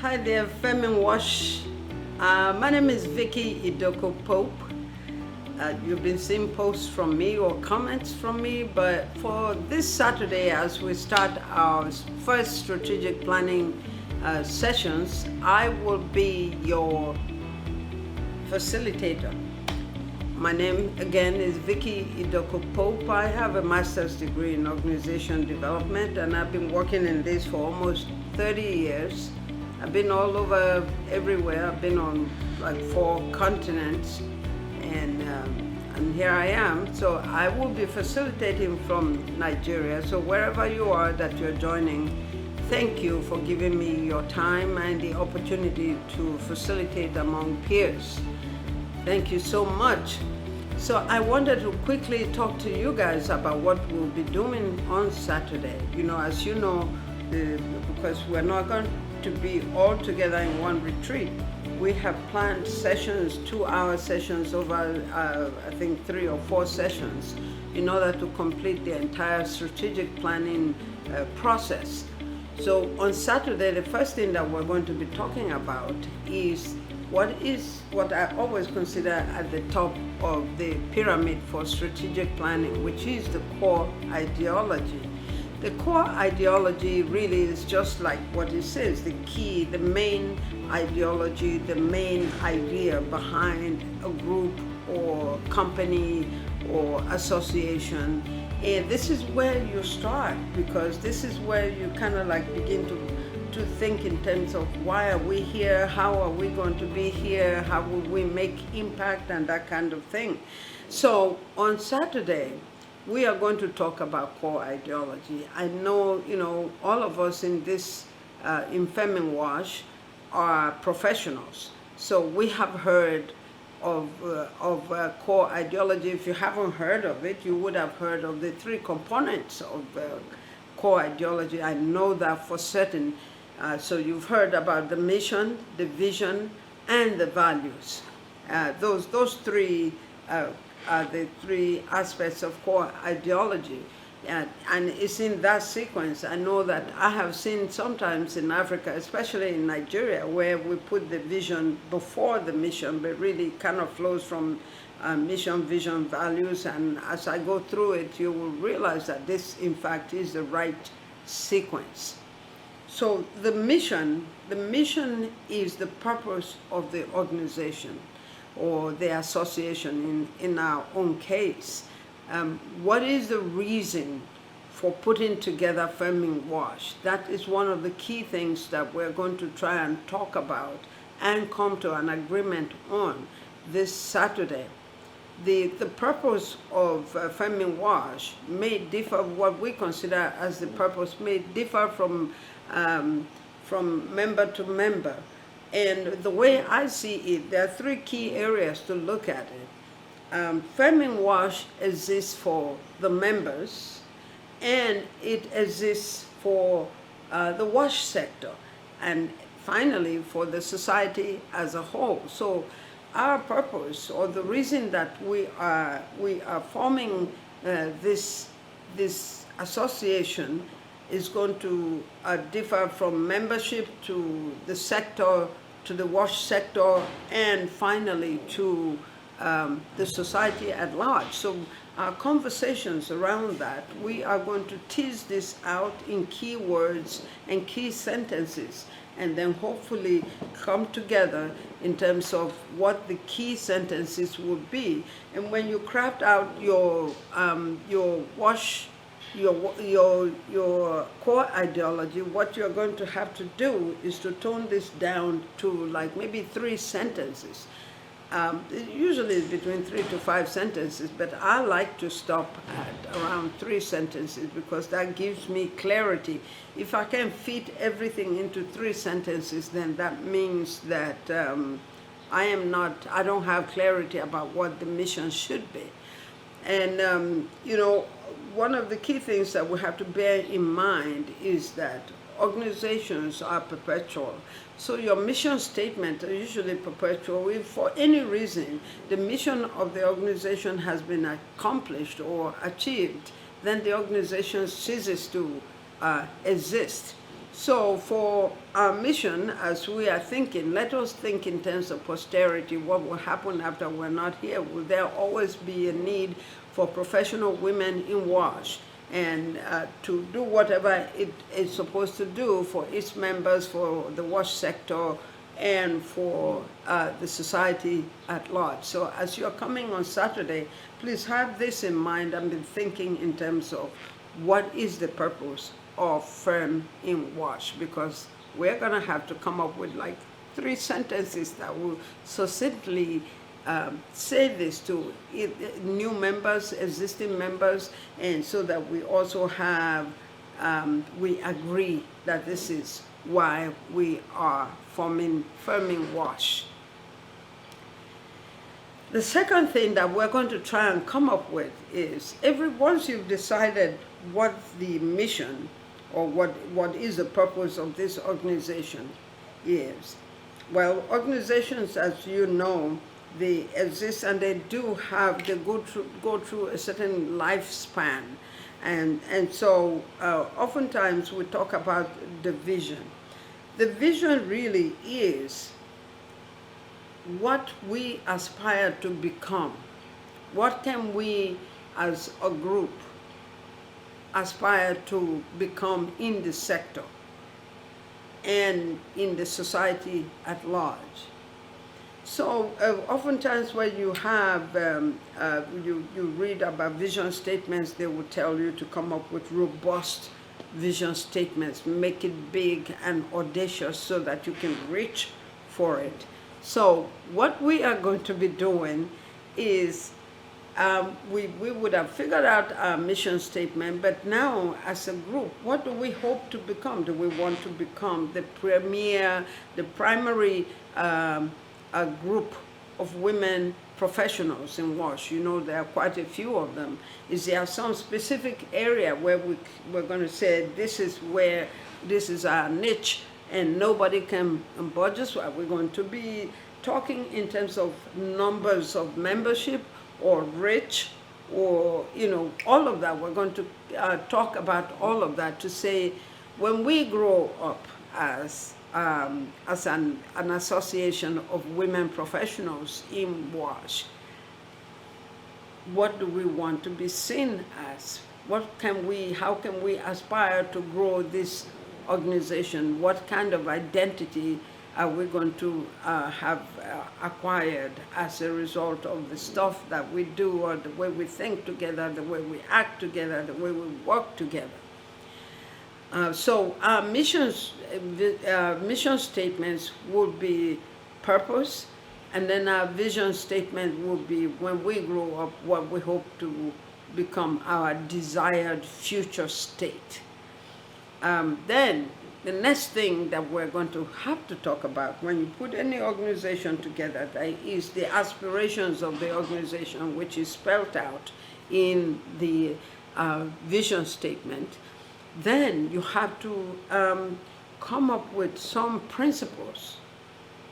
Hi there, FEMinWASH. My name is Vicky Idoko Pope. You've been seeing posts from me or comments from me, but for this Saturday, as we start our first strategic planning sessions, I will be your facilitator. My name again is Vicky Idoko Pope. I have a master's degree in organization development, and I've been working in this for almost 30 years. I've been all over everywhere. I've been on like 4 continents, and here I am. So I will be facilitating from Nigeria. So wherever you are that you're joining, thank you for giving me your time and the opportunity to facilitate among peers. Thank you so much. So I wanted to quickly talk to you guys about what we'll be doing on Saturday. As you know, because we're not going to be all together in one retreat, we have planned sessions, 2-hour sessions over, I think 3 or 4 sessions, in order to complete the entire strategic planning process. So on Saturday, the first thing that we're going to be talking about is what I always consider at the top of the pyramid for strategic planning, which is the core ideology. The core ideology really is just like what it says, the key, the main ideology, the main idea behind a group or company or association. And this is where you start, because this is where you kind of like begin to think in terms of why are we here, how are we going to be here, how will we make impact, and that kind of thing. So on Saturday, we are going to talk about core ideology. I know, all of us in this, in FEMinWASH are professionals. So we have heard of core ideology. If you haven't heard of it, you would have heard of the 3 components of core ideology. I know that for certain. So you've heard about the mission, the vision, and the values. Those 3 are the 3 aspects of core ideology. And it's in that sequence. I know that I have seen sometimes in Africa, especially in Nigeria, where we put the vision before the mission, but really kind of flows from mission, vision, values. And as I go through it, you will realize that this, in fact, is the right sequence. So the mission is the purpose of the organization or the association in our own case. What is the reason for putting together FEMinWASH? That is one of the key things that we're going to try and talk about and come to an agreement on this Saturday. The purpose of FEMinWASH may differ, what we consider as the purpose may differ from member to member. And the way I see it, there are 3 key areas to look at it. FEMinWASH exists for the members, and it exists for the WASH sector, and finally for the society as a whole. So our purpose, or the reason that we are forming this association, is going to differ from membership to the sector, to the WASH sector, and finally to the society at large. So our conversations around that, we are going to tease this out in key words and key sentences, and then hopefully come together in terms of what the key sentences would be. And when you craft out your WASH, your core ideology, what you're going to have to do is to tone this down to like maybe 3 sentences. Usually it's between 3 to 5 sentences, but I like to stop at around 3 sentences because that gives me clarity. If I can fit everything into 3 sentences, then that means that I don't have clarity about what the mission should be. And one of the key things that we have to bear in mind is that organizations are perpetual. So your mission statement are usually perpetual. If for any reason the mission of the organization has been accomplished or achieved, then the organization ceases to exist. So for our mission, as we are thinking, let us think in terms of posterity. What will happen after we're not here? Will there always be a need for professional women in WASH and to do whatever it is supposed to do for its members, for the WASH sector, and for the society at large? So as you're coming on Saturday, please have this in mind and be thinking in terms of what is the purpose of FEMinWASH, because we're going to have to come up with like 3 sentences that will succinctly say this to new members, existing members, and so that we also have, we agree that this is why we are forming FEMinWASH. The second thing that we're going to try and come up with is, once you've decided what the mission or what is the purpose of this organization is, well, organizations, as you know, they exist and they go through a certain lifespan, and so oftentimes we talk about the vision. The vision really is what we aspire to become. What can we as a group aspire to become in the sector and in the society at large? So oftentimes when you have, you read about vision statements, they will tell you to come up with robust vision statements, make it big and audacious so that you can reach for it. So what we are going to be doing is, we would have figured out our mission statement, but now as a group, what do we hope to become? Do we want to become the primary group of women professionals in WASH? You know, there are quite a few of them. Is there some specific area where we're going to say this is our niche and nobody can budge us? Are we going to be talking in terms of numbers of membership or reach, or, you know, all of that? We're going to talk about all of that to say, when we grow up as an association of women professionals in WASH, what do we want to be seen as? How can we aspire to grow this organization? What kind of identity are we going to have acquired as a result of the stuff that we do, or the way we think together, the way we act together, the way we work together? So our mission statements would be purpose, and then our vision statement would be, when we grow up, what we hope to become, our desired future state. Then the next thing that we're going to have to talk about when you put any organization together, that is the aspirations of the organization, which is spelled out in the vision statement. Then you have to come up with some principles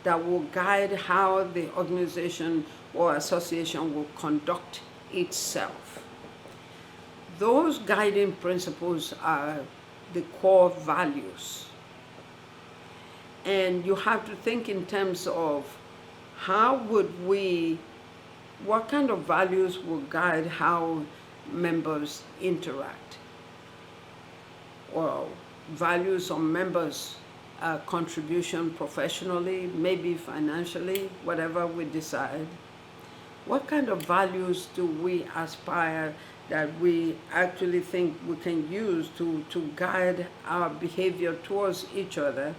that will guide how the organization or association will conduct itself. Those guiding principles are the core values. And you have to think in terms of what kind of values will guide how members interact, or values on members' contribution professionally, maybe financially, whatever we decide. What kind of values do we aspire that we actually think we can use to guide our behavior towards each other,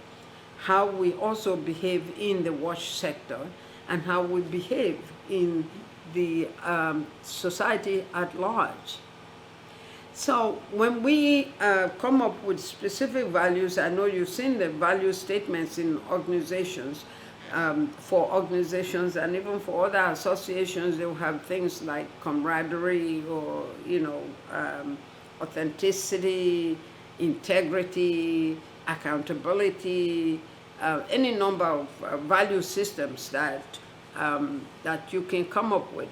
how we also behave in the WASH sector, and how we behave in the society at large? So when we come up with specific values, I know you've seen the value statements in organizations. For organizations and even for other associations, they will have things like camaraderie, or, you know, authenticity, integrity, accountability, any number of value systems that you can come up with.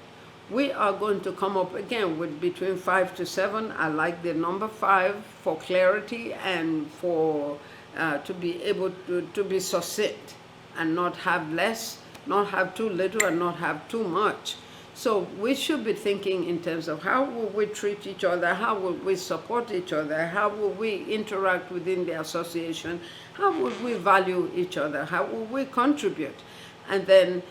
We are going to come up again with between 5 to 7. I like the number 5 for clarity and for to be able to be succinct and not have less, not have too little, and not have too much. So we should be thinking in terms of how will we treat each other, how will we support each other, how will we interact within the association, how will we value each other, how will we contribute. And then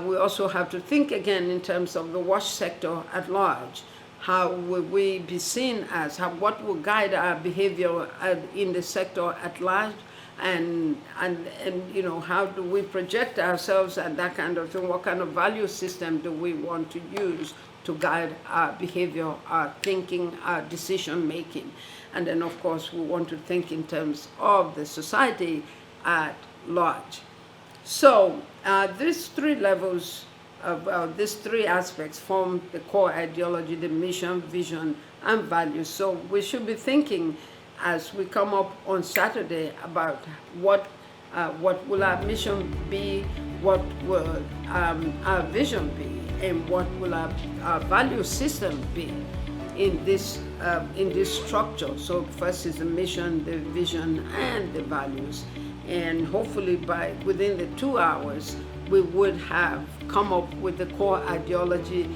we also have to think again in terms of the WASH sector at large. How will we be seen as, what will guide our behavior in the sector at large, and how do we project ourselves and that kind of thing? What kind of value system do we want to use to guide our behavior, our thinking, our decision making? And then of course we want to think in terms of the society at large. So these three levels of these three aspects form the core ideology, the mission, vision, and values. So we should be thinking as we come up on Saturday about what will our mission be, what will our vision be, and what will our value system be in this structure. So first is the mission, the vision, and the values. And hopefully within the 2 hours, we would have come up with the core ideology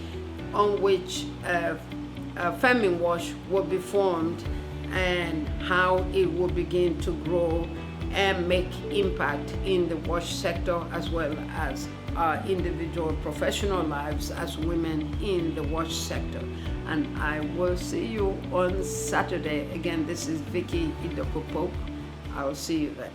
on which FEMinWASH will be formed, and how it will begin to grow and make impact in the WASH sector, as well as our individual professional lives as women in the WASH sector. And I will see you on Saturday. Again, this is Vicky Idoko Pope. I will see you then.